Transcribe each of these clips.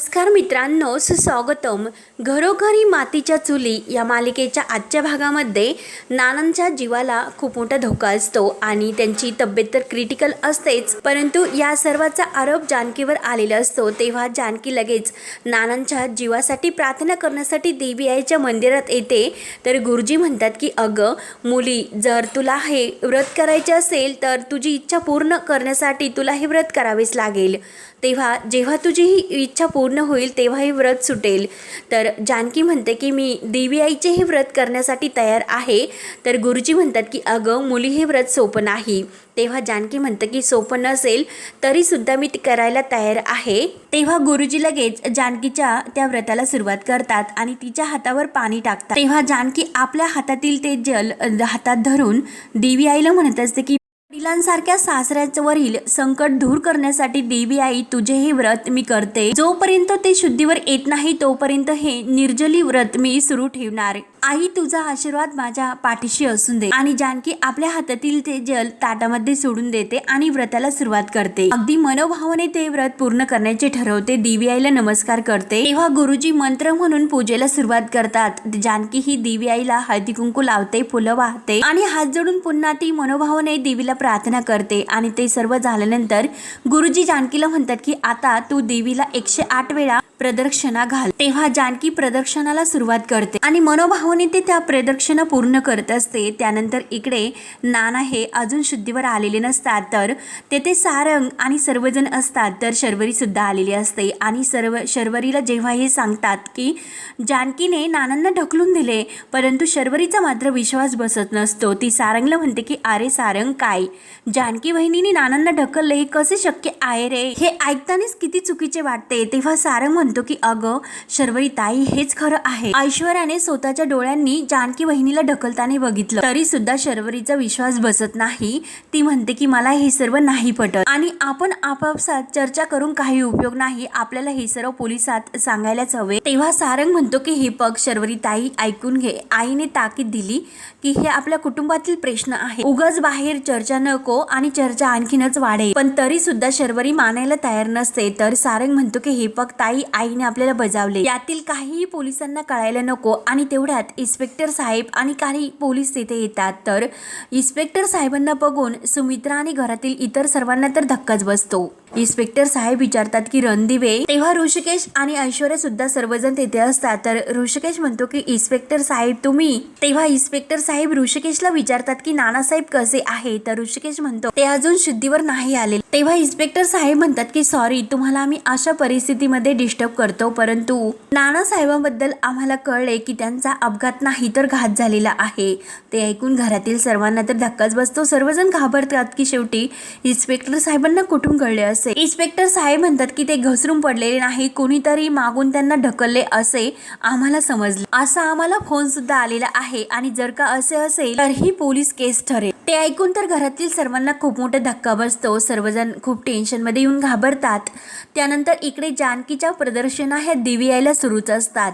नमस्कार मित्रांनो, सुस्वागतम. घरोघरी मातीच्या चुली या मालिकेच्या आजच्या भागामध्ये नानांच्या जीवाला खूप मोठा धोका असतो आणि त्यांची तब्येत तर क्रिटिकल असतेच, परंतु या सर्वाचा आरोप जानकीवर आलेला असतो. तेव्हा जानकी लगेच नानांच्या जीवासाठी प्रार्थना करण्यासाठी देवी आईच्या मंदिरात येते. तर गुरुजी म्हणतात की अगं मुली, जर तुला हे व्रत करायचे असेल तर तुझी इच्छा पूर्ण करण्यासाठी तुला हे व्रत करावेच लागेल. तेव्हा जेव्हा तुझी ही इच्छा पूर्ण होईल तेव्हा हे व्रत सुटेल. तर जानकी म्हणते की मी देवी आईचे हे व्रत करण्यासाठी तयार आहे. तर गुरुजी म्हणतात की अगं मुली, हे व्रत सोपं नाही. तेव्हा जानकी म्हणतं की सोपं नसेल तरीसुद्धा मी ते करायला तयार आहे. तेव्हा गुरुजी लगेच जानकीच्या त्या व्रताला सुरुवात करतात आणि तिच्या हातावर पाणी टाकतात. तेव्हा जानकी आपल्या हातातील ते जल हातात धरून देवी आईला म्हणत असते की वडिलांसारख्या सासऱ्यावरील संकट दूर करण्यासाठी देवी आई तुझे हे व्रत मी करते. जोपर्यंत ते शुद्धीवर येत नाही तोपर्यंत हे निर्जली व्रत मी सुरू ठेवणार. आई, तुझा आशीर्वाद माझ्या पाठीशी असून दे. आणि जानकी आपल्या हातातील ते जल ताटामध्ये सोडून देते आणि व्रताला सुरुवात करते. अगदी मनोभावाने ते व्रत पूर्ण करण्याचे ठरवते. देवी आईला नमस्कार करते. तेव्हा गुरुजी मंत्र म्हणून पूजेला सुरुवात करतात. जानकी ही देवी आईला हळदी कुंकू लावते, फुलं वाहते आणि हात जोडून पुन्हा ती मनोभावाने देवीला प्रार्थना करते. आणि ते सर्व झाल्यानंतर गुरुजी जानकीला म्हणतात की आता तू देवीला 108 वेळा प्रदक्षिणा घाल. तेव्हा जानकी प्रदक्षिणाला सुरुवात करते आणि मनोभावाने ते त्या प्रदक्षिणा पूर्ण करत असते. त्यानंतर इकडे नाना हे अजून शुद्धीवर आलेले नसतात, तर तेथे सारंग आणि सर्वजण असतात. तर शर्वरी सुद्धा आलेली असते आणि शर्वरीला जेव्हा हे सांगतात की जानकीने नानांना ढकलून दिले, परंतु शर्वरीचा मात्र विश्वास बसत नसतो. ती सारंगला म्हणते की अरे सारंग, काय जानकी बहिणीने नानांना ढकलले, हे कसे शक्य आहे रे? हे ऐकतानाच किती चुकीचे वाटते. तेव्हा सारंग म्हणतो की अगं शर्वरी ताई, हेच खरं आहे. ऐश्वर्याने स्वतःच्या डोळ्यांनी जानकी बहिणीला ढकलताना बघितलं तरी सुद्धा शर्वरीचा विश्वास बसत नाही. ती म्हणते की मला हे सर्व नाही पटत आणि आपण आपापसात चर्चा करून काही उपयोग नाही. आपल्याला हे सर्व पोलिसात सांगायलाच हवे. तेव्हा सारंग म्हणतो की हे पग शर्वरी ताई, ऐकून घे. आईने ताकीद दिली की हे आपल्या कुटुंबातील प्रश्न आहे, उगाच बाहेर चर्चा नको आणि चर्चा आणखीनच वाढेल. पण तरी सुद्धा शर्वरी मानायला तयार नसते. तर सारंग म्हणतो की हे पग ताई, आईने आपल्याला बजावले, यातील काहीही पोलिसांना कळायला नको. आणि तेवढ्यात इन्स्पेक्टर साहेब आणि काही पोलीस तिथे येतात. तर इन्स्पेक्टर साहेबांना बघून सुमित्रा आणि घरातील इतर सर्वांना तर धक्काच बसतो. इन्स्पेक्टर साहेब विचारतात की रणदिवे. तेव्हा ऋषिकेश आणि ऐश्वर्या सुद्धा सर्वजण तिथे असतात. तर ऋषिकेश म्हणतो की इन्स्पेक्टर साहेब तुम्ही. तेव्हा इन्स्पेक्टर साहेब ऋषिकेशला विचारतात की नानासाहेब कसे आहे? तर ऋषिकेश म्हणतो ते अजून शुद्धीवर नाही आले. तेव्हा इन्स्पेक्टर साहेब म्हणतात की सॉरी, तुम्हाला आम्ही अशा परिस्थितीमध्ये डिस्टर्ब करतो, परंतु नानासाहेबांबद्दल आम्हाला कळले की त्यांचा अपघात नाही तर घात झालेला आहे. ते ऐकून घरातील सर्वांना तर धक्काच बसतो. सर्वजण घाबरतात की शेवटी इन्स्पेक्टर साहेबांना कुठून कळले असे. इन्स्पेक्टर साहेब म्हणतात की ते घसरून पडलेले नाही, कोणीतरी मागून त्यांना ढकलले असे आम्हाला समजले. असा आम्हाला फोन सुद्धा आलेला आहे आणि जर का असे असेल तर ही पोलीस केस ठरेल. ते ऐकून तर घरातील सर्वांना खूप मोठा धक्का बसतो. सर्वजण खूप टेन्शन मध्ये येऊन घाबरतात. त्यानंतर इकडे जानकीच्या प्रदर्शना ह्या देवी आईला सुरूच असतात.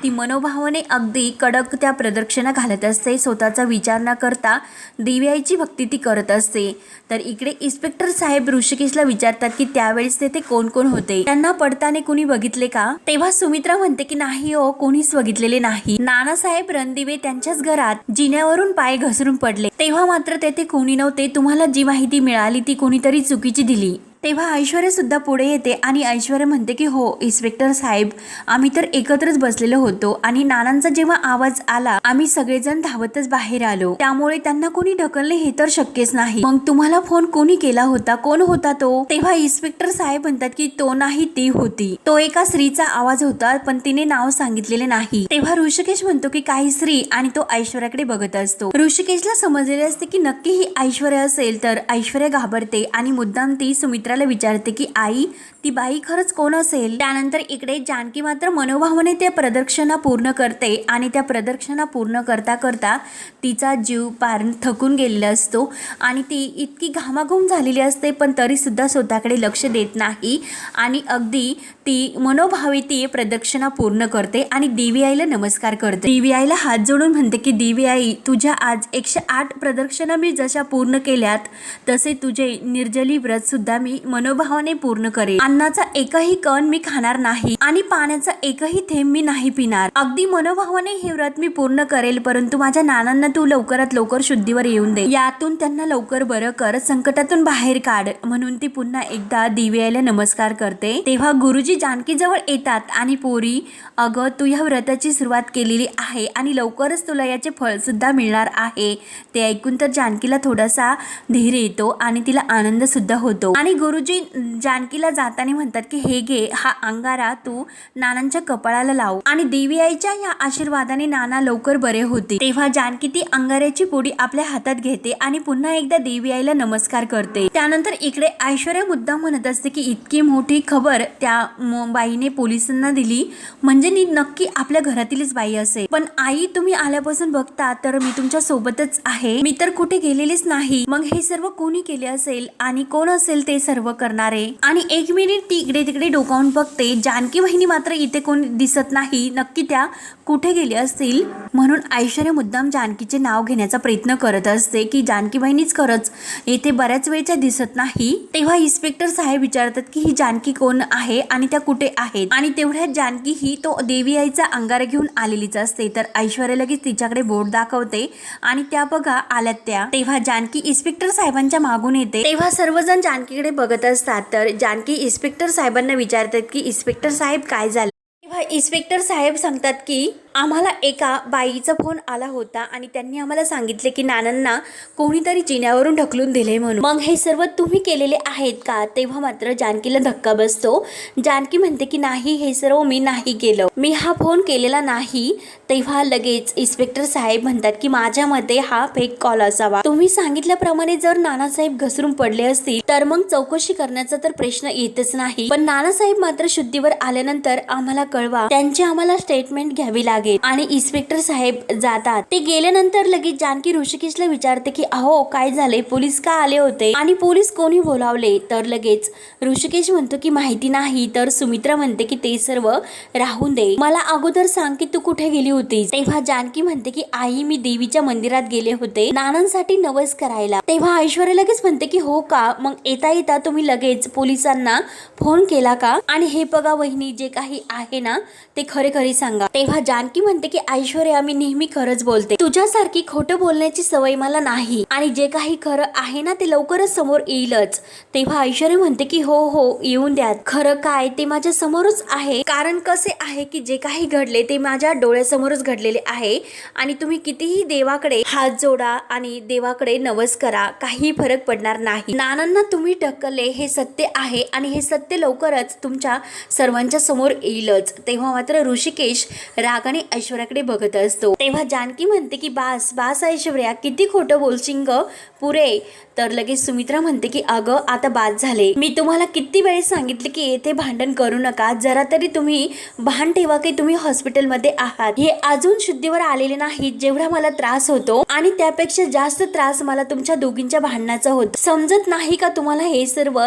ती मनोभावाने अगदी कडक त्या प्रदक्षिणा घालत असते. स्वतःचा विचार न करता देवी आईची भक्ती ती करत असते. तर इकडे इन्स्पेक्टर साहेब ऋषिकेशला विचारतात की त्यावेळेस तेथे कोण कोण होते, त्यांना पडताना कुणी बघितले का? तेव्हा सुमित्रा म्हणते की नाही हो, कोणीच बघितलेले नाही. नानासाहेब रणदिवे त्यांच्याच घरात जिन्यावरून पाय घसरून पडले, तेव्हा मात्र तेथे कोणी नव्हते. तुम्हाला जी माहिती मिळाली ती कोणीतरी चुकीची दिली. तेव्हा ऐश्वर्या सुद्धा पुढे येते आणि ऐश्वर्या म्हणते की हो इन्स्पेक्टर साहेब, आम्ही तर एकत्रच बसलेलो होतो आणि नानांचा जेव्हा आवाज आला आम्ही सगळेजण धावतच बाहेर आलो, त्यामुळे त्यांना कोणी ढकलले हे तर शक्यच नाही. मग तुम्हाला फोन कोणी केला होता? कोण होता तो? तेव्हा इन्स्पेक्टर साहेब म्हणतात की तो नाही, ती होती. तो एका स्त्रीचा आवाज होता, पण तिने नाव सांगितलेले नाही. तेव्हा ऋषिकेश म्हणतो की काही स्त्री, आणि तो ऐश्वर्याकडे बघत असतो. ऋषिकेशला समजलेले असते की नक्की ही ऐश्वर्या असेल. तर ऐश्वर्या घाबरते आणि मुद्दाम ती सुमित्रा विचारते की आई, ती बाई खरंच कोण असेल? त्यानंतर इकडे जानकी मात्र मनोभावाने त्या प्रदक्षिणा पूर्ण करते आणि त्या प्रदक्षिणा पूर्ण करता करता तिचा जीव पार थकून गेलेला असतो आणि ती इतकी घामाघूम झालेली असते, पण तरी सुद्धा स्वतःकडे लक्ष देत नाही आणि अगदी ती मनोभावे ती प्रदक्षिणा पूर्ण करते आणि देवी आईला नमस्कार करते. देवी आईला हात जोडून म्हणते की देवी आई, तुझ्या आज 108 प्रदक्षिणा मी जशा पूर्ण केल्यात तसे तुझे निर्जली व्रत सुद्धा मी मनोभावाने पूर्ण करेन अन्नाचा एकही कण मी खाणार नाही आणि पाण्याचा एकही थेंब मी नाही पिणार. अगदी मनोभावाने हे व्रत मी पूर्ण करेल, परंतु माझ्या नानांना तू लवकरात लवकर शुद्धीवर येऊन दे. यातून त्यांना लवकर बरं कर, संकटातून बाहेर काढ. म्हणून ती पुन्हा एकदा दिव्याला नमस्कार करते. तेव्हा गुरुजी जानकी जवळ येतात आणि पोरी, अगं तू ह्या व्रताची सुरुवात केलेली आहे आणि लवकरच तुला याचे फळ सुद्धा मिळणार आहे. ते ऐकून तर जानकीला थोडासा धीर येतो आणि तिला आनंद सुद्धा होतो. आणि गुरुजी जानकीला जाताना म्हणतात की हे घे, हा अंगारा तू नानांच्या कपाळाला लाव. आणि देवी आईच्या या आशीर्वादाने नाना लवकर बरे होते. तेव्हा जानकी ती अंगाऱ्याची पुडी आपल्या हातात घेते आणि पुन्हा एकदा देवी आईला नमस्कार करते. त्यानंतर इकडे ऐश्वर्या मुद्दाम म्हणत असते की इतकी मोठी खबर त्या बाईने पोलिसांना दिली म्हणजे नक्की आपल्या घरातीलच बाई असेल. पण आई, तुम्ही आल्यापासून बघता तर मी तुमच्या सोबतच आहे, मी तर कुठे गेलेलीच नाही. मग हे सर्व कोणी केले असेल आणि कोण असेल ते सर्व करणारे? आणि एक मिनिट ती इकडे तिकडे डोकावून बघते. जानकी बहिणी मात्र इथे कोणी दिसत नाही. नक्की त्या कुठे गेले असतील? म्हणून ऐश्वर्या मुद्दाम जानकीचे नाव घेण्याचा प्रयत्न करत असते की जानकी बहिणीच खरंच येथे बऱ्याच वेळच्या दिसत नाही. तेव्हा इन्स्पेक्टर साहेब विचारतात की ही जानकी कोण आहे आणि त्या कुठे आहेत? आणि तेवढ्यात जानकी ही तो देवी आईचा अंगारा घेऊन आलेलीच असते. तर ऐश्वर्या लगेच तिच्याकडे बोट दाखवते आणि त्या बघा आल्यात त्या. तेव्हा जानकी इन्स्पेक्टर साहेबांच्या मागून येते. तेव्हा सर्वजण जानकीकडे बघत असतात. तर जानकी इन्स्पेक्टर साहेबांना विचारतात की इन्स्पेक्टर साहेब काय झालं? तेव्हा इन्स्पेक्टर साहेब सांगतात की आम्हाला एका बाईचा फोन आला होता आणि त्यांनी आम्हाला सांगितले की नानांना कोणीतरी जिन्यावरून ढकलून दिले म्हणून. मग हे सर्व तुम्ही केलेले आहेत का? तेव्हा मात्र जानकीला धक्का बसतो. जानकी म्हणते की नाही, हे सर्व मी नाही केलं, मी हा फोन केलेला नाही. तेव्हा लगेच इन्स्पेक्टर साहेब म्हणतात की माझ्या मते हा फेक कॉल असावा. तुम्ही सांगितल्याप्रमाणे जर नानासाहेब घसरून पडले असतील तर मग चौकशी करण्याचा तर प्रश्न येतच नाही. पण नानासाहेब मात्र शुद्धीवर आल्यानंतर आम्हाला कळवा, त्यांची आम्हाला स्टेटमेंट घ्यावी लागेल. आणि इन्स्पेक्टर साहेब जातात. ते गेल्यानंतर लगेच जानकी ऋषिकेशला विचारते की अहो काय झाले, पोलीस का आले होते आणि पोलीस कोणी बोलावले? तर लगेच ऋषिकेश म्हणतो की माहिती नाही. तर सुमित्रा म्हणते की ते सर्व राहून दे, मला अगोदर सांग की तू कुठे गेली होतीस? तेव्हा जानकी म्हणते की आई, मी देवीच्या मंदिरात गेले होते नानांसाठी नवस करायला. तेव्हा ऐश्वर्या लगेच म्हणते की हो का, मग येता येता तुम्ही लगेच पोलिसांना फोन केला का? आणि हे बघा वहिनी, जे काही आहे ना ते खरे खरे सांगा. तेव्हा जानकी म्हणते की ऐश्वर्या, मी नेहमी खरंच बोलते, तुझ्यासारखी खोटं बोलण्याची सवय मला नाही आणि जे काही खरं आहे ना ते लवकरच समोर येईलच. तेव्हा ऐश्वर्या म्हणते की हो हो येऊन द्या, खरं काय ते माझ्या समोरच आहे. कारण कसे आहे की जे काही घडले ते माझ्या डोळ्यासमोरच घडलेले आहे आणि तुम्ही कितीही देवाकडे हात जोडा आणि देवाकडे नवस करा, काही फरक पडणार नाही. नानांना तुम्ही ढकलले हे सत्य आहे आणि हे सत्य लवकरच तुमच्या सर्वांच्या समोर येईलच. तेव्हा मात्र ऋषिकेश रागाने ऐश्वर्याकडे बघत असतो. तेव्हा जानकी म्हणते की बास बास ऐश्वर्या, किती खोटं बोलशील ग, पुरे. तर लगेच सुमित्रा म्हणते की अगं आता बास झाले, मी तुम्हाला किती वेळेस सांगितले की येथे भांडण करू नका, जरा तरी तुम्ही भान ठेवा की तुम्ही हॉस्पिटलमध्ये आहात. हे अजून शुद्धीवर आलेले नाही. जेवढा मला त्रास होतो आणि त्यापेक्षा जास्त त्रास मला तुमच्या दोघींच्या भांडणाचा होतो. समजत नाही का तुम्हाला हे सर्व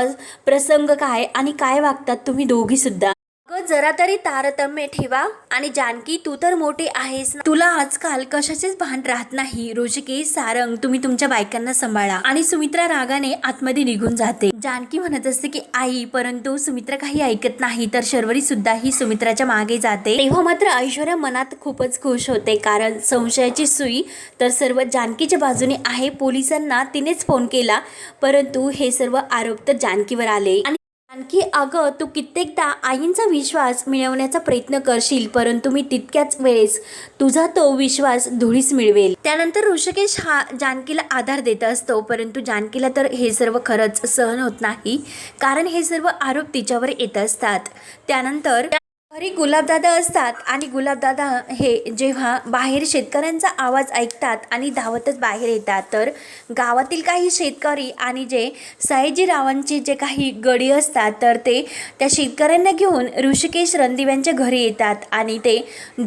प्रसंग काय आणि काय वागतात तुम्ही दोघी सुद्धा? जरा तरी तारतम्य ठेवा. आणि जानकी, तू तर मोठी आहेस ना, तुला आजकाल कशाचेच भान राहत नाही. ऋषिकेश, सारंग, तुम्ही तुमच्या बायकांना सांभाळा. आणि सुमित्रा रागाने आतमध्ये निघून जाते. जानकी म्हणत असते की आई, परंतु सुमित्रा काही ऐकत नाही. तर शर्वरी सुद्धा ही सुमित्राच्या मागे जाते. तेव्हा मात्र ऐश्वर्या मनात खूपच खुश होते, कारण संशयाची सुई तर सर्व जानकीच्या बाजूने आहे. पोलिसांना तिनेच फोन केला, परंतु हे सर्व आरोप तर जानकीवर आले. आणखी अगं, तू कित्येकदा आईंचा विश्वास मिळवण्याचा प्रयत्न करशील, परंतु मी तितक्याच वेळेस तुझा तो विश्वास धुळीस मिळवेल. त्यानंतर ऋषिकेश हा जानकीला आधार देत असतो, परंतु जानकीला तर हे सर्व खरंच सहन होत नाही, कारण हे सर्व आरोप तिच्यावर येत असतात. त्यानंतर घरी गुलाबदादा असतात आणि गुलाबदादा हे जेव्हा बाहेर शेतकऱ्यांचा आवाज ऐकतात आणि धावतच बाहेर येतात, तर गावातील काही शेतकरी आणि जे सयाजीरावांचे जे काही गडी असतात तर ते त्या शेतकऱ्यांना घेऊन ऋषिकेश रणदिव्यांच्या घरी येतात आणि ते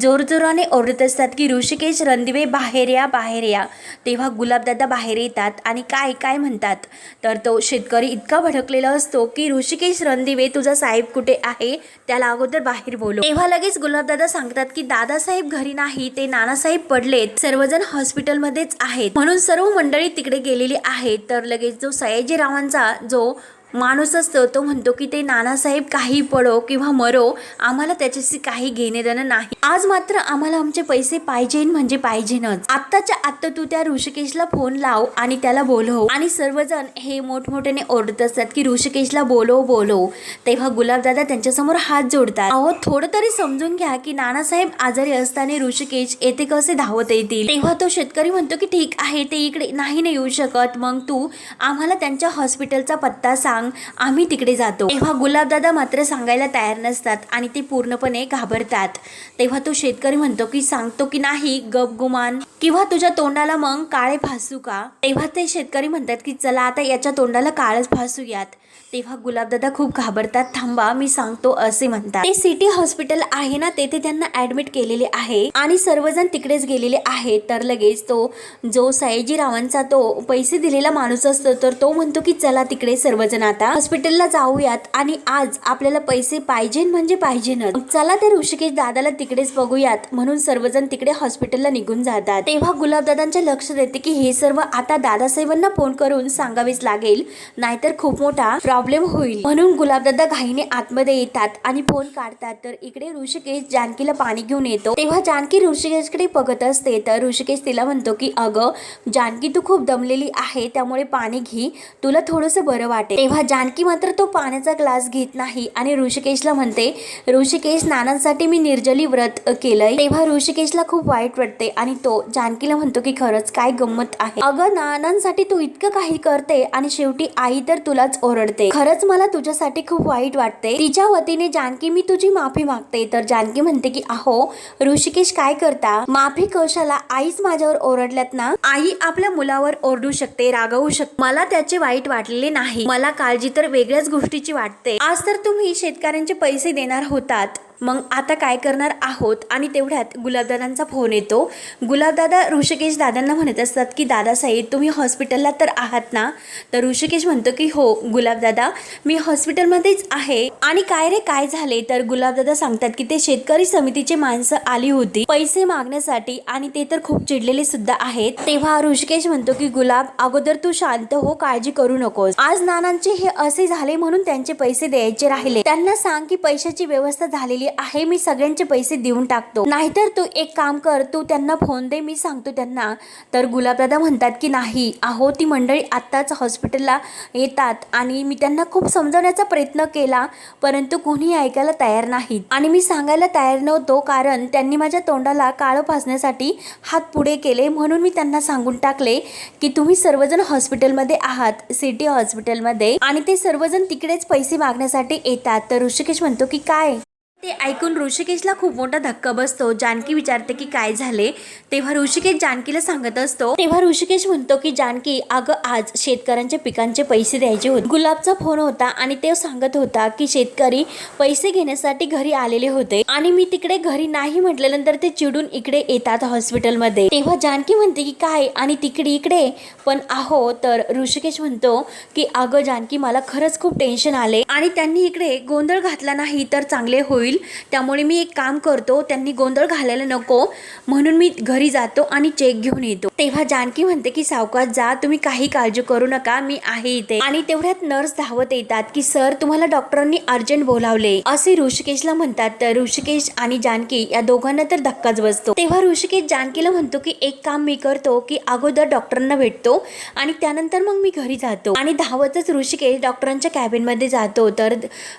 जोरजोराने ओरडत असतात की ऋषिकेश रणदिवे बाहेर या, बाहेर या. तेव्हा गुलाबदादा बाहेर येतात आणि काय काय म्हणतात, तर तो शेतकरी इतका भडकलेला असतो की ऋषिकेश रणदिवे, तुझा साहेब कुठे आहे, त्याला अगोदर बाहेर बोलव. तेव्हा लगेच गुलाबदादा सांगतात की दादासाहेब घरी नाही, ते नानासाहेब पडलेत, सर्वजण हॉस्पिटलमध्येच आहेत, म्हणून सर्व मंडळी तिकडे गेलेली आहेत. तर लगेच जो सयाजीरावांचा जो माणूस असतो तो म्हणतो की ते नानासाहेब काही पडो किंवा मरो, आम्हाला त्याच्याशी काही घेणे देणं नाही. आज मात्र आम्हाला आमचे पैसे पाहिजे म्हणजे पाहिजेनच. आत्ताच्या आत्ता तू त्या ऋषिकेशला फोन लाव आणि त्याला बोलव. आणि सर्वजण हे मोठमोठ्याने ओरडत असतात की ऋषिकेशला बोलव. तेव्हा गुलाबदादा त्यांच्यासमोर हात जोडतात. अहो थोडं तरी समजून घ्या की नानासाहेब आजारी असताना ऋषिकेश येथे कसे धावत येतील. तेव्हा तो शेतकरी म्हणतो की ठीक आहे, ते इकडे नाही येऊ शकत, मग तू आम्हाला त्यांच्या हॉस्पिटलचा पत्ता सांग, आम्ही तिकडे जातो. तेव्हा गुलाबदादा मात्र सांगायला तयार नसतात आणि ते पूर्णपणे घाबरतात. तेव्हा तो शेतकरी म्हणतो की सांगतो की नाही गप गुमान, किंवा तुझ्या तोंडाला मग काळे फासू का. तेव्हा ते शेतकरी म्हणतात की चला आता याच्या तोंडाला काळच फासूयात. तेव्हा गुलाबदादा खूप घाबरतात. थांबा मी सांगतो असे म्हणतात. ते सिटी हॉस्पिटल आहे ना, तेथे त्यांना ऍडमिट केलेले आहे आणि सर्वजण तिकडेच गेलेले आहेत. तर लगेच तो जो सयाजीरावांचा तो पैसे दिलेला माणूस असतो तर तो म्हणतो की चला तिकडे सर्वजण आता हॉस्पिटलला जाऊयात आणि आज आपल्याला पैसे पाहिजे म्हणजे पाहिजेनच. चला तर ऋषिकेश दादाला तिकडेच बघूयात. म्हणून सर्वजण तिकडे हॉस्पिटलला निघून जातात. तेव्हा गुलाबदादांच्या लक्षात येते की हे सर्व आता दादासाहेबांना फोन करून सांगावेच लागेल, नाहीतर खूप मोठा प्रॉब्लेम होईल. म्हणून गुलाबदादा घाईने आतमध्ये येतात आणि फोन काढतात. तर इकडे ऋषिकेश जानकीला पाणी घेऊन येतो. तेव्हा जानकी ऋषिकेशकडे बघत असते. तर ऋषिकेश तिला म्हणतो की अगं जानकी तू खूप दमलेली आहे, त्यामुळे पाणी घे, तुला थोडंसं बरं वाटेल. तेव्हा जानकी मात्र तो पाण्याचा ग्लास घेत नाही आणि ऋषिकेशला म्हणते ऋषिकेश नानांसाठी मी निर्जली व्रत केलंय. तेव्हा ऋषिकेशला खूप वाईट वाटते आणि तो जानकीला म्हणतो की खरंच काय गंमत आहे, अगं नानांसाठी तू इतकं काही करते आणि शेवटी आई तर तुलाच ओरडते. खरंच मला तुझ्यासाठी खूप वाईट वाटते. तिच्या वतीने जानकी मी तुझी माफी मागते. तर जानकी म्हणते की अहो ऋषिकेश काय करता, माफी कशाला, आईच माझ्यावर ओरडल्यात ना, आई आपल्या मुलावर ओरडू शकते, रागवू शकते, मला त्याचे वाईट वाटलेले नाही, मला काळजी तर वेगळ्याच गोष्टीची वाटते. आज तर तुम्ही शेतकऱ्यांचे पैसे देणार होतात, मग आता काय करणार आहोत. आणि तेवढ्यात गुलाबदादांचा फोन येतो. गुलाबदादा ऋषिकेश दादांना म्हणत असतात की दादासाहेब तुम्ही हॉस्पिटलला तर आहात ना. तर ऋषिकेश म्हणतो की हो गुलाबदादा मी हॉस्पिटलमध्येच आहे. आणि काय रे काय झाले. तर गुलाबदादा सांगतात की ते शेतकरी समितीचे माणसं आली होती पैसे मागण्यासाठी आणि ते तर खूप चिडलेले सुद्धा आहेत. तेव्हा ऋषिकेश म्हणतो की गुलाब अगोदर तू शांत हो, काळजी करू नकोस. आज नानांचे हे असे झाले म्हणून त्यांचे पैसे द्यायचे राहिले, त्यांना सांग की पैशाची व्यवस्था झालेली आहे, मी सगळ्यांचे पैसे देऊन टाकतो, नाहीतर तू एक काम कर, तू त्यांना फोन दे, मी सांगतो त्यांना. तर गुलाबदादा म्हणतात की नाही अहो ती मंडळी आत्ताच हॉस्पिटलला येतात आणि मी त्यांना खूप समजवण्याचा प्रयत्न केला परंतु कोणी ऐकायला तयार नाहीत आणि मी सांगायला तयार नव्हतो कारण त्यांनी माझ्या तोंडाला काळं फासण्यासाठी हात पुढे केले. म्हणून मी त्यांना सांगून टाकले की तुम्ही सर्वजण हॉस्पिटलमध्ये आहात, सिटी हॉस्पिटलमध्ये, आणि ते सर्वजण तिकडेच पैसे मागण्यासाठी येतात. तर ऋषिकेश म्हणतो की काय. ते ऐकून ऋषिकेशला खूप मोठा धक्का बसतो. जानकी विचारते की काय झाले. तेव्हा ऋषिकेश जानकीला सांगत असतो. तेव्हा ऋषिकेश म्हणतो की जानकी अगं आज शेतकऱ्यांच्या पिकांचे पैसे द्यायचे होते, गुलाबचा फोन होता आणि ते सांगत होता की शेतकरी पैसे घेण्यासाठी घरी आलेले होते आणि मी तिकडे घरी नाही म्हटल्यानंतर ते चिडून इकडे येतात हॉस्पिटलमध्ये. तेव्हा जानकी म्हणते की काय आणि तिकडे इकडे पण आहो. तर ऋषिकेश म्हणतो की अगं जानकी मला खरंच खूप टेन्शन आले आणि त्यांनी इकडे गोंधळ घातला नाही तर चांगले होईल, त्यामुळे मी एक काम करतो, त्यांनी गोंधळ घालायला नको म्हणून मी घरी जातो आणि चेक घेऊन येतो. तेव्हा जानकी म्हणते की सावकाश जा, तुम्ही काही काळजी करू नका, मी आहे इथे. आणि तेवढ्यात नर्स धावत येतात की सर तुम्हाला डॉक्टरांनी अर्जंट बोलावले असे ऋषिकेशला म्हणतात. तर ऋषिकेश आणि जानकी या दोघांना तर धक्काच बसतो. तेव्हा ऋषिकेश जानकीला म्हणतो की एक काम मी करतो की अगोदर डॉक्टरांना भेटतो आणि त्यानंतर मग मी घरी जातो. आणि धावतच ऋषिकेश डॉक्टरांच्या कॅबिन मध्ये जातो. तर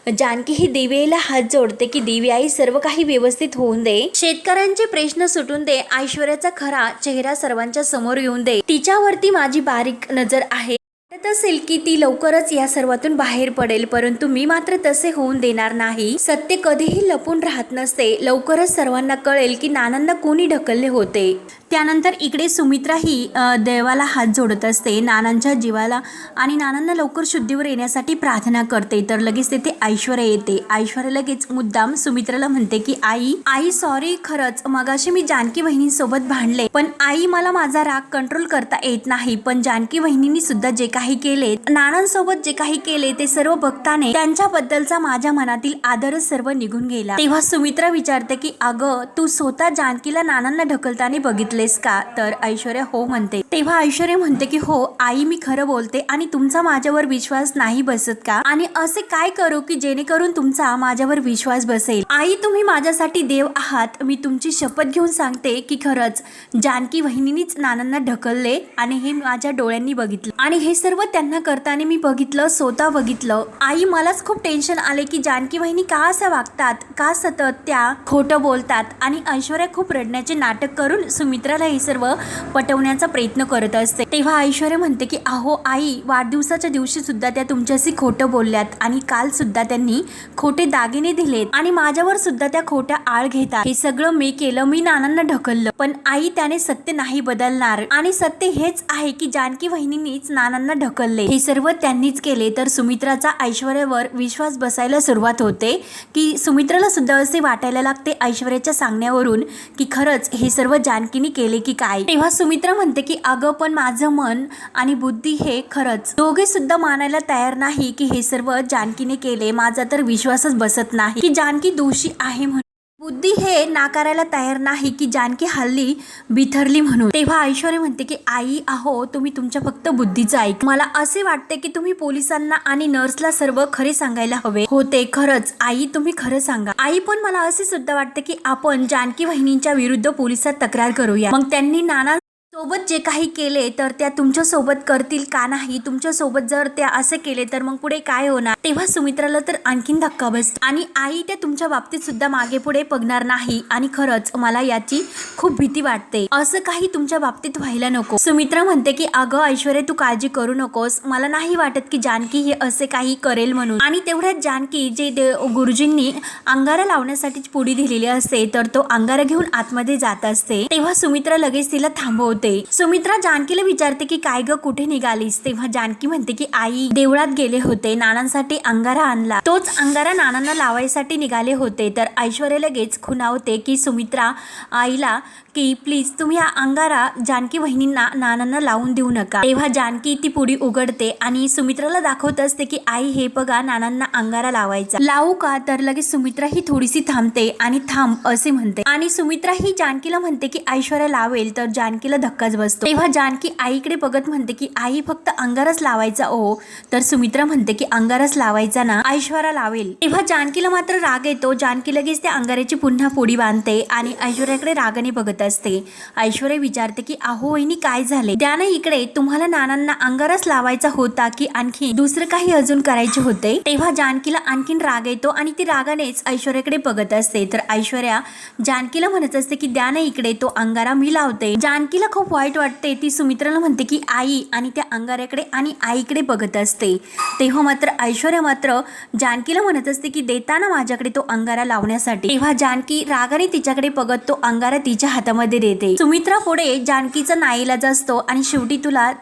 जानकी ही देवीला हात जोडते की देवी आई सर्व काही व्यवस्थित होऊन दे, शेतकऱ्यांचे प्रश्न सुटून दे, ऐश्वर्याचा खरा चेहरा सर्वांच्या समोर येऊन दे, तिच्यावरती माझी बारीक नजर आहे, वाटत असेल की ती लवकरच या सर्वातून बाहेर पडेल परंतु मी मात्र तसे होऊन देणार नाही. सत्य कधीही लपून राहत नसते, लवकरच सर्वांना कळेल की नानांना कोणी ढकलले होते. त्यानंतर इकडे सुमित्रा ही देवाला हात जोडत असते नानांच्या जीवाला आणि नानांना लवकर शुद्धीवर येण्यासाठी प्रार्थना करते. तर लगेच तेथे ऐश्वर्या येते. ऐश्वर्या लगेच मुद्दाम सुमित्राला म्हणते की आई सॉरी, खरंच मगाशी मी जानकी बहिणींसोबत भांडले पण आई मला माझा राग कंट्रोल करता येत नाही, पण जानकी बहिणींनी सुद्धा जे काही केले, नानांसोबत जे काही केले ते सर्व बघताने त्यांच्याबद्दलचा माझ्या मनातील आदरच सर्व निघून गेला. तेव्हा सुमित्रा विचारते की अगं तू स्वतः जानकीला नानांना ढकलताना बघितले बघितलेस का? तर ऐश्वर्या हो म्हणते. तेव्हा ऐश्वर्या म्हणते की हो आई, मी खरं बोलते आणि तुमचा माझ्यावर विश्वास नाही बसत का? आणि असे काय करू की जेणेकरून तुमचा माझ्यावर विश्वास बसेल? आई, तुम्ही माझ्यासाठी देव आहात. मी तुमची शपथ घेऊन सांगते की खरंच जानकी वहिनीनीच नानांना ढकलले आणि हे माझ्या डोळ्यांनी बघितलं आणि हे सर्व त्यांना करताना मी बघितलं, स्वतः बघितलं. आई, मलाच खूप टेन्शन आले की जानकी वहिनी का असं वागतात, का सतत त्या खोटं बोलतात. आणि ऐश्वर्या खूप रडण्याचे नाटक करून सुमित्राला हे सर्व पटवण्याचा प्रयत्न करत असते. तेव्हा ऐश्वर्या म्हणते की अहो आई, वाढदिवसाच्या दिवशी सुद्धा त्या तुमच्याशी खोटं बोलल्यात आणि काल सुद्धा त्यांनी खोटे दागिने दिलेत आणि माझ्यावर सुद्धा त्या खोट्या आळ घेतात. हे सगळं मी केलं, मी नानांना ढकललं. पण आई, त्याने सत्य नाही बदलणार आणि सत्य हेच आहे की जानकी वहिनींनीच नानांना ढकलले. हे सर्व त्यांनीच केले. तर सुमित्राचा ऐश्वर्यावर विश्वास बसायला सुरुवात होते की सुमित्राला सुद्धा असे वाटायला लागते ऐश्वर्याच्या सांगण्यावरून की खरंच हे सर्व जानकीने केले की काय. तेव्हा सुमित्रा म्हणते की अगं, पण माझं मन आणि बुद्धी हे खरंच दोघे सुद्धा मानायला तयार नाही की हे सर्व जानकीने केले. माझा तर विश्वासच बसत नाही की जानकी दोषी आहे म्हणून. बुद्धी हे नाकारायला तयार नाही की जानकी हल्ली बिथरली म्हणून. तेव्हा ऐश्वर्या म्हणते की आई, अहो तुम्ही तुमच्या फक्त बुद्धीचं ऐक. मला असे वाटते की तुम्ही पोलिसांना आणि नर्सला सर्व खरे सांगायला हवे होते. खरंच आई, तुम्ही खरं सांगा. आई, पण मला असे सुद्धा वाटते की आपण जानकी वहिनींच्या विरुद्ध पोलिसात तक्रार करूया. मग त्यांनी नाना सोबत जे काही केले तर त्या तुमच्या सोबत करतील का नाही? तुमच्या सोबत जर त्या असे केले तर मग पुढे काय होणार? तेव्हा सुमित्राला तर आणखीन धक्का बसतो आणि आई, त्या तुमच्या बाबतीत सुद्धा मागे पुढे बघणार नाही आणि खरंच मला याची खूप भीती वाटते. असं काही तुमच्या बाबतीत व्हायला नको. सुमित्रा म्हणते की अगं ऐश्वर्या, तू काळजी करू नकोस. मला नाही वाटत की जानकी हे असे काही करेल म्हणून. आणि तेवढ्यात जानकी जे गुरुजींनी अंगारा लावण्यासाठी पुडी दिलेली असते तर तो अंगारा घेऊन आतमध्ये जात असते. तेव्हा सुमित्रा लगेच तिला थांबवते. सुमित्रा जानकीला विचारते की काय ग, कुठे निघालीस? तेव्हा जानकी म्हणते की आई, देवळात गेले होते, नानांसाठी अंगारा आणला, तोच अंगारा नानांना लावायसाठी निघाले होते. तर ऐश्वर्या लगेच खुणावते की सुमित्रा आईला की प्लीज तुम्ही हा अंगारा जानकी वहिनींना नानांना लावून देऊ नका. तेव्हा जानकी ती पुडी उघडते आणि सुमित्राला दाखवत असते की आई, हे बघा नानांना अंगारा लावायचा, लावू का? तर लगेच सुमित्रा ही थोडीशी थांबते आणि थांब असे म्हणते आणि सुमित्रा ही जानकीला म्हणते की ऐश्वर्या लावेल. तर जानकीला धक्काच बसतो. तेव्हा जानकी आईकडे बघत म्हणते की आई, फक्त अंगारच लावायचा ओ. तर सुमित्रा म्हणते की अंगारच लावायचा ना, ऐश्वर्या लावेल. तेव्हा जानकीला मात्र राग येतो. जानकी लगेच त्या अंगाराची पुन्हा पुडी बांधते आणि ऐश्वर्याकडे रागाने बघत असते. ऐश्वर्या विचारते की अहो वहिनी, काय झाले? द्या ना इकडे. तुम्हाला नानांना अंगारच लावायचा होता की आणखी दुसरं काही अजून करायचे होते? तेव्हा जानकीला आणखीन राग येतो आणि ती रागानेच ऐश्वर्याकडे बघत असते. तर ऐश्वर्या जानकीला म्हणत असते की द्या ना इकडे, तो अंगारा मी लावते. जानकीला खूप वाईट वाटते. ती सुमित्राला म्हणते की आई आणि त्या अंगाऱ्याकडे आणि आईकडे बघत असते. तेव्हा मात्र ऐश्वर्या मात्र जानकीला म्हणत असते की देताना माझ्याकडे तो अंगारा लावण्यासाठी. तेव्हा जानकी रागाने तिच्याकडे बघत तो अंगारा तिच्या हातामध्ये देते. सुमित्रा पुढे जानकीचा नाईलाज असतो आणि शेवटी तुला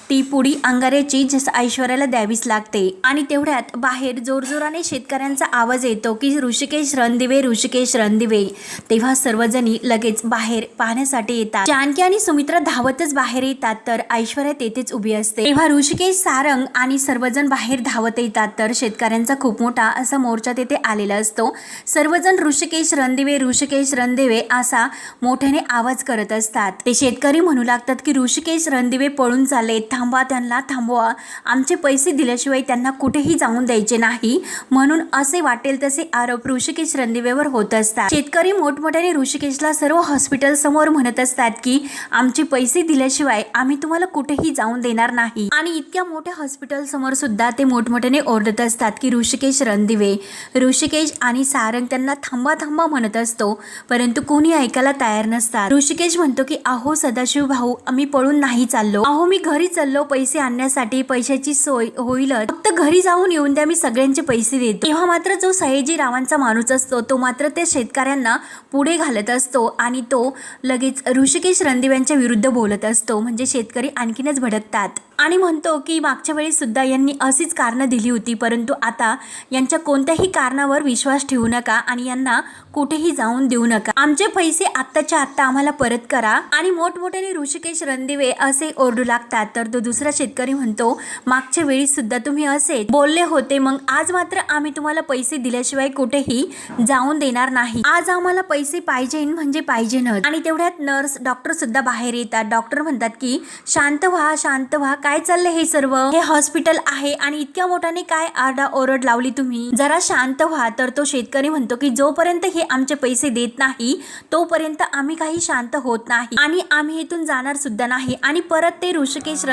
ती पुडी अंगाऱ्याची ऐश्वर्याला द्यावीच लागते. आणि तेवढ्यात बाहेर जोरजोराने शेतकऱ्यांचा आवाज येतो की ऋषिकेश रणदिवे, ऋषिकेश रणदिवे. तेव्हा सर्वजणी लगेच बाहेर पाहण्यासाठी येतात. जानकी आणि सुमित्रा धावतच बाहेर येतात तर ऐश्वर्या तेथेच उभी असते. तेव्हा ऋषिकेश, सारंग आणि सर्वजण बाहेर धावत येतात. तर शेतकऱ्यांचा खूप मोठा असा मोर्चा तेथे आलेला असतो. सर्वजण ऋषिकेश रणदिवे, ऋषिकेश रणदिवे असा मोठ्याने आवाज करत असतात. ते शेतकरी म्हणू लागतात की ऋषिकेश रणदिवे पळून चालले, थांबवा, त्यांना थांबवा. आमचे पैसे दिल्याशिवाय त्यांना कुठेही जाऊन द्यायचे नाही. म्हणून असे वाटेल तसे आरोप ऋषिकेश रणदिवेवर होत असतात. शेतकरी मोठमोठ्याने ऋषिकेशला सर्व हॉस्पिटल समोर म्हणत असतात की आमचे पैसे दिल्याशिवाय आम्ही तुम्हाला कुठेही जाऊन देणार नाही. आणि इतक्या मोठ्या हॉस्पिटल समोर सुद्धा ते मोठमोठ्याने ओरडत असतात की ऋषिकेश रणदिवे. ऋषिकेश आणि सारंग त्यांना थांबा थांबा म्हणत असतो, परंतु कोणी ऐकायला तयार नसतात. ऋषिकेश म्हणतो की अहो सदाशिव भाऊ, आम्ही पळून नाही चाललो. अहो मी घरी चाललो पैसे आणण्यासाठी. पैशाची सोय होईलच, फक्त घरी जाऊन येऊन द्या, मी सगळ्यांचे पैसे देतो. तेव्हा मात्र जो सयाजी रावांचा माणूस असतो तो मात्र त्या शेतकऱ्यांना पुढे घालत असतो आणि तो लगेच ऋषिकेश रणदिव्यांच्या विरुद्ध बोलत असतो. म्हणजे शेतकरी आणखीनच भडकतात आणि म्हणतो की मागच्या वेळी सुद्धा यांनी अशीच कारणं दिली होती, परंतु आता यांच्या कोणत्याही कारणावर विश्वास ठेवू नका आणि यांना कुठेही जाऊन देऊ नका. आमचे पैसे आत्ताच्या आत्ता आम्हाला परत करा. आणि मोठमोठ्याने ऋषिकेश रणदिवे असे ओरडू लागतात. तर तो दुसरा शेतकरी म्हणतो, मागच्या वेळी सुद्धा तुम्ही असे बोलले होते, मग आज मात्र आम्ही तुम्हाला पैसे दिल्याशिवाय कुठेही जाऊन देणार नाही. आज आम्हाला पैसे पाहिजे म्हणजे पाहिजे न. आणि तेवढ्यात नर्स डॉक्टर सुद्धा बाहेर येतात. डॉक्टर म्हणतात की शांत व्हा, शांत व्हा, काय चाललंय हे सर्व, हे हॉस्पिटल आहे आणि इतक्या मोठ्याने काय आरडा ओरड लावली तुम्ही, जरा शांत व्हा. तर तो शेतकरी म्हणतो की जोपर्यंत हे आमचे पैसे देत नाही तोपर्यंत आम्ही काही शांत होत नाही आणि आम्ही इथून जाणार सुद्धा नाही. आणि परत ते ऋषिकेश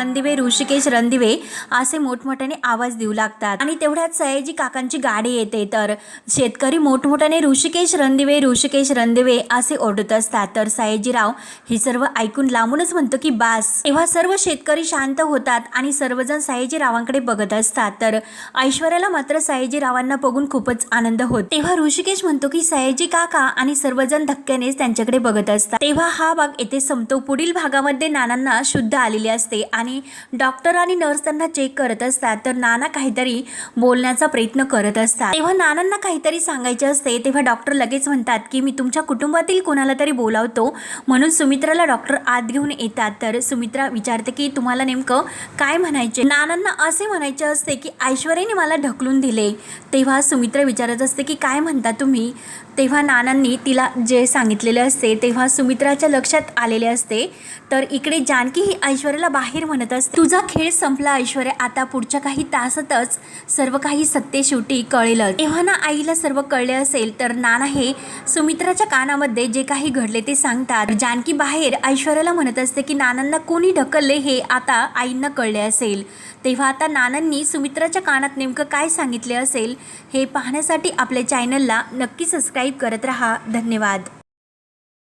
रणदिवे असे मोठमोठ्याने आवाज देऊ लागतात. आणि तेवढ्यात सयाजी काकांची गाडी येते. तर शेतकरी मोठमोठ्याने ऋषिकेश रणदिवे असे ओरडत असतात. तर सयाजीराव हे सर्व ऐकून लांबूनच म्हणतो की बास. तेव्हा सर्व शेतकरी शांत होतात आणि सर्वजण सयाजीरावांकडे बघत असतात. तर ऐश्वर्याला मात्र सयाजीरावांना बघून खूपच आनंद होतो. तेव्हा ऋषिकेश म्हणतो की सयाजी काका आणि सर्वजण धक्क्यानेच त्यांच्याकडे बघत असतात. तेव्हा हा भाग येथे संपतो. पुढील भागामध्ये नानांना शुद्ध आलेली असते आणि डॉक्टर आणि नर्स त्यांना चेक करत असतात. तर नाना काहीतरी बोलण्याचा प्रयत्न करत असतात. तेव्हा नानांना काहीतरी सांगायचे असते. तेव्हा डॉक्टर लगेच म्हणतात की मी तुमच्या कुटुंबातील कोणाला तरी बोलावतो. म्हणून सुमित्राला डॉक्टर आत घेऊन येतात. तर सुमित्रा विचारते की तुम्हाला नेमकं काय म्हणायचे. नानांना असे म्हणायचे असते की ऐश्वर्याने मला ढकलून दिले. तेव्हा सुमित्रा विचारत असते की काय म्हणता तुम्ही. तेव्हा नानांनी तिला जे सांगितलेले असते तेव्हा सुमित्राच्या लक्षात आलेले असते. तर इकडे जानकी ही ऐश्वर्याला बाहेर म्हणत असते, तुझा खेळ संपला ऐश्वर्या, आता पुढच्या काही तासातच सर्व काही सत्य शेवटी कळेलच. तेव्हा ना आईला सर्व कळले असेल. तर नाना हे सुमित्राच्या कानामध्ये जे काही घडले ते सांगतात. जानकी बाहेर ऐश्वर्याला म्हणत असते की नानांना कोणी ढकलले हे आता आईंना कळले असेल. तेव्हा आता नानांनी सुमित्राच्या कानात नेमकं काय सांगितले असेल हे पाहण्यासाठी आपल्या चॅनलला नक्की सबस्क्राईब करत राहा. धन्यवाद.